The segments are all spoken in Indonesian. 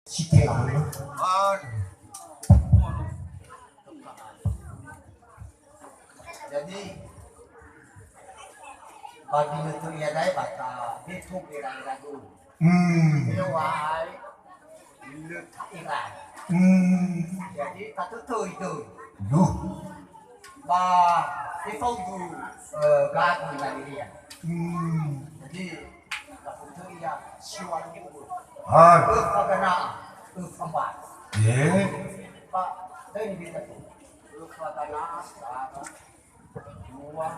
Sitiang. Jadi bagi itu ya dai bata itu kira ragu. Lewai lut irai. Jadi kata tu itu. Duh. Ba itu tu gagu lagi dia. Jadi kata tu ya siwan itu. Kagana empat. Pak, ini kita tu. Kagana dua.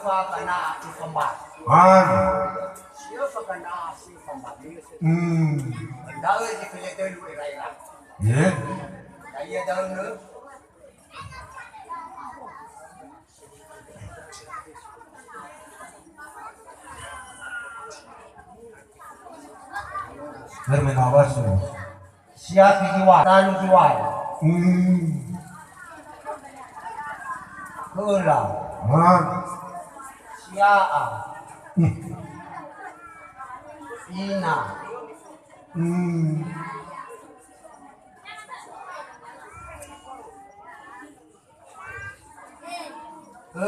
Kena si pembat. Siapa kena si pembat? Dah je kerja dulu raya. Raya dah dulu. Bermenawas. Siap jiwa, lalu jiwa. Kula. Siapa? Ina.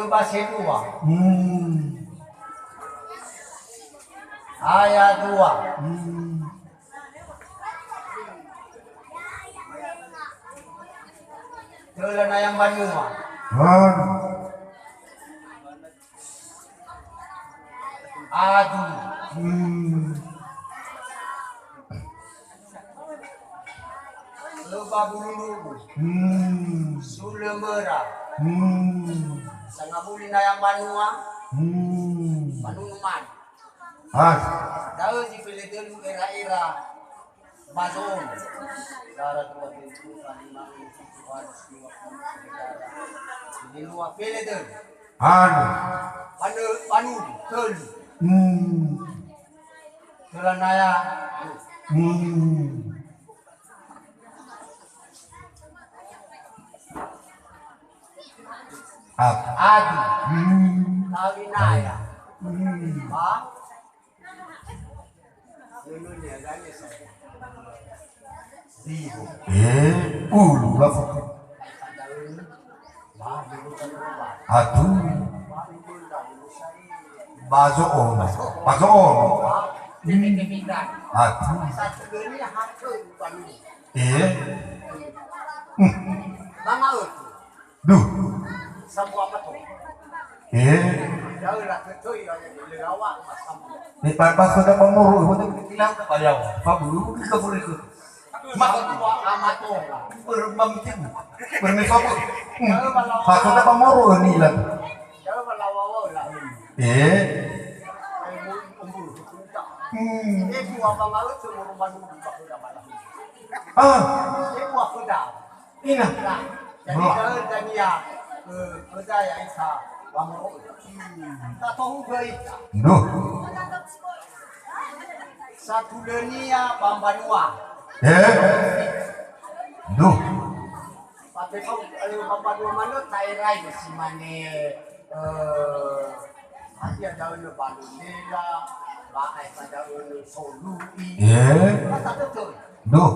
Bahasa dua. Ayat dua. Jalan ayam Banua. Adu. Lebah bulu. Sule merah. Sangabulin ayam Banua. Panunuman. Tahu di pilih dulu era-era Bazon. Darat dua pintu kalimang tuan siwa di luar pilih dulu. Panu tul. Tulanaya. Adi. Kawinaya. Dulunya gani saya. Ibu. Ulu lah. Aduh. Bazoon. Aduh. Satu gini hatu bani. Bangau. Duh. Semua apa tu? Jauh lah ketui yang dilawak masam. Ni pas sudah pemuru, itu bilang ke beliau, Pak Guru, kita boleh ke. Maka tua amat tu. Bermampu, bermesopo. Pas sudah pemuru ni lah. Jauh berlawawa lah. Umur. Ini buah bangau semua rumah dulu bahulah malam. Ini buah kuda. Ina. Jadi jauh dan dia kuda yang isa bangau. Tak tahu berita. Duh. Satu dunia Bambanua. Duh. Tapi kalau Bambanua mana Thailand si mana ada daun balunela, bakai pada daun solui. Kata betul. Duh.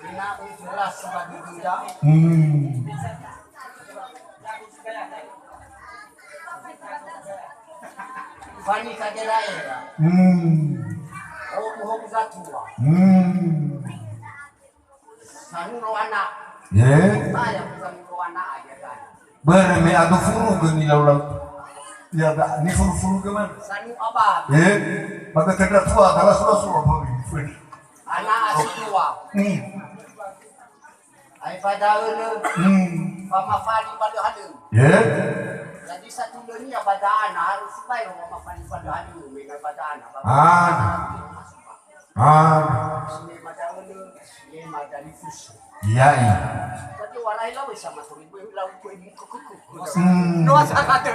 Ina jelas sebagai duda. Fani kagera era. Homo zatua. Sanu anak. Saya bukan anak aja kan. Berme adu furu gini laulau. Ya dah, ni furu kemana? Sanu abang. Maka kena tua, kalau sudah boleh. Anak asli tua. Ai pada ulu. Mama Fani pada ada. Jadi satu dunia pada anak harus supaya Mama Fani pada ada. Mereka pada anak. Sini pada ulu, sini pada difus. Iya. Jadi warai lah sama tu ibu lau tu ini kuku. Nuasa kata.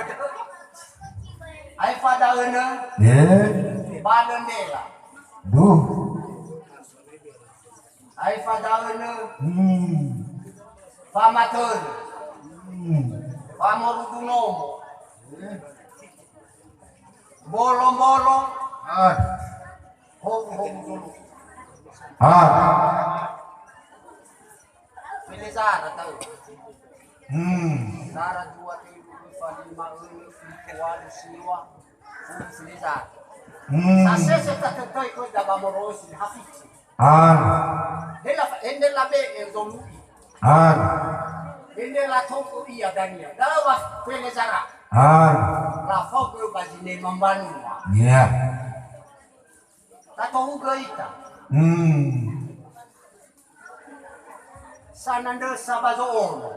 Ai pada ulu. Balon dela. Duh. Ai fadaune. Pamatur. Pamorudunomo. Bolong-bolong. Hong dulu. Pilih Zara tahu. Zara 2 3 4 5 6 siwa. Pilih Zara. Sase tatoi ko da bamorosi hafiki. Hende la be dolu. Hende la toko iya dania. Dawa pilih Zara. La fogo bajine mambanu. Yeah. Tato ugaita. Sananda sabazoon.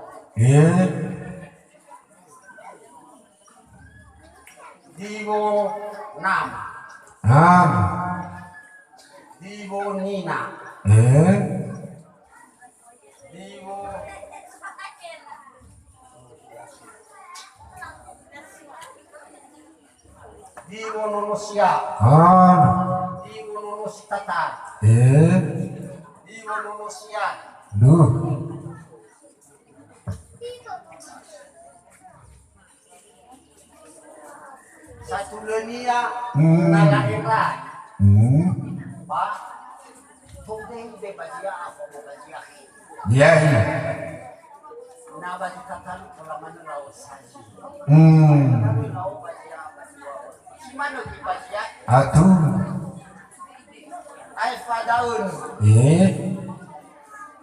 Divo nama. Divo nina. Divo Divo nonosia. Divo nonositata. Divo nonosia. Satu dunia nalahiran. Pak, tunggu bebasia apa bebasia? Iya. Naba dikatakan kalau mana laut saji. Laut basia. Si mana di basia? Ai fadaun.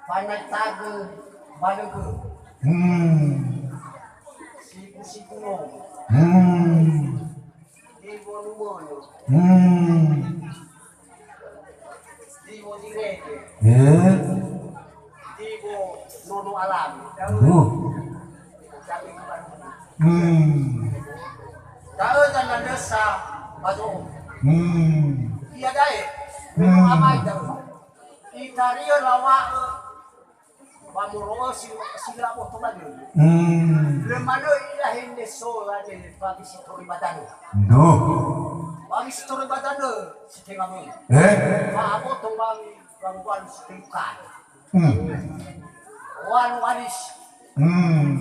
Panatagu balagu. Siku no. Divo numono. Divo direte. Divo nono alami. Tahu jangan desa bazo. Iya dai. Memang amai tahu. Itario lawa Pamuro sila mo tumagi. Lemano ilahin de sola de pabisitori badano. Pabisitori badano si tengamo. Paabo tumbang bangwan stingkan. Wan walis.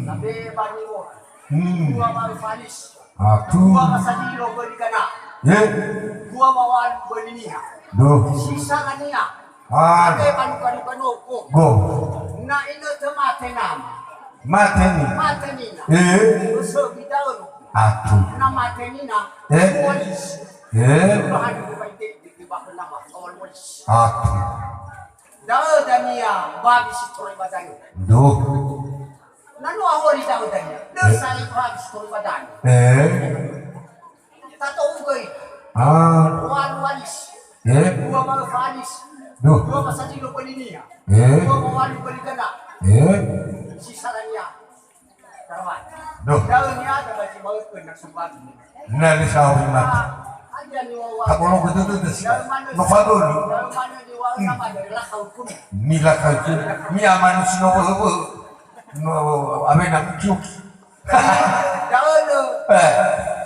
Nabe baniwo. Dua malfalis. Dua masadilo belikana. Dua mawan beliniha. Sisa kania. Nabe panu ko. Na ino temate nama. Mateni na. Uso bitaun. Na mateni na. Walis. Bahan ko ba di ba nama awal walis. Dao dania babi si Troy Badani. Nanu awali dao dania. Dosa ni babi si Troy Badani. Tato ugay. Wan walis. Dua malfalis. Dua masadilo peliniya. Dua mawali pelikana. Sisa niya. Karawat. Daun niya ada bagi mau kena subat. Nani sahumat. Aja ni wawa. Ako nung kutututu siya. Mafadol. Daun mana ni wawa sama dari lakau kum. Mila kaji. Mia manu sinowo. No abe na kyuki. Daun lo.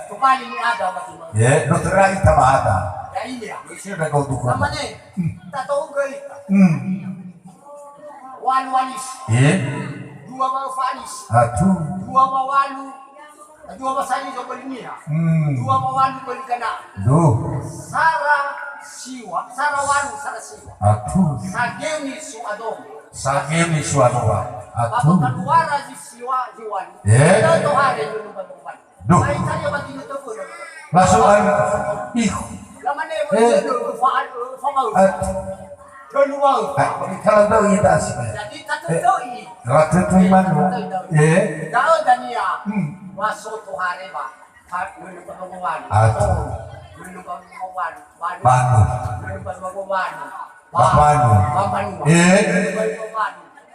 Kembali ni ada bagi mau. Dokter lagi tabata. Ya iya. Siya na kau tukar. Namanya tato ugay. Wan walis. Dua malfalis. Dua mawalu. Dua masali so peliniya. Dua mawalu pelikana. Sara siwa. Sara walu sara siwa. Sageni su adong. Bapak kaduara di siwa jiwan. Ito hari yung pagkukuhan. Ay tayo matino to po. Masukan. Laman na yung famau. Keluar. Kalau tahu kita sih. Jadi tatutoi. Ratu mana? Daun dania. Masuk to hari ba. Menung pagkukuhan. Menung pagkukuhan. Banu. Menung pagkukuhan. Banu.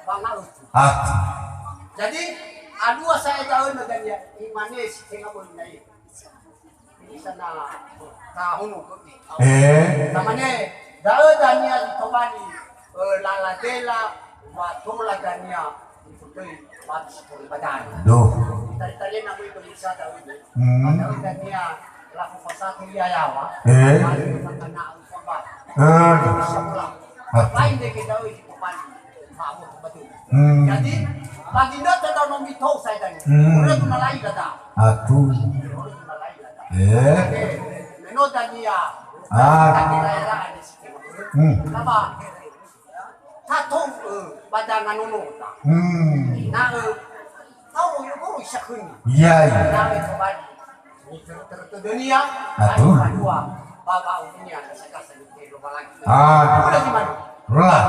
Bangau. Jadi adua saya tahu negara imanes tengah boleh ini sana tahun ko. Namanya daun dania di Tomani laladela matola dania itu habis dari badan. Tadi nak itu bisa tahu ini. Daun dania laku pasal dia yawa. Lalu kena apa? Bisa pulang. Lain deh kita tahu di Tomani. Jadi baginda tetap nomito saya tadi. Orang tu nalai kata. Atuh. Orang tu nalai kata. Menurut dia. Kaki daerah ada sikit. Kenapa? Tato badangan nono ta. Nah, tahu yang baru isyakin. Iya, iya. Nah, kembali. Ini terus dunia. Atuh. Kedua, bapak dunia ada sekasar di lagi. Udah gimana? Lah.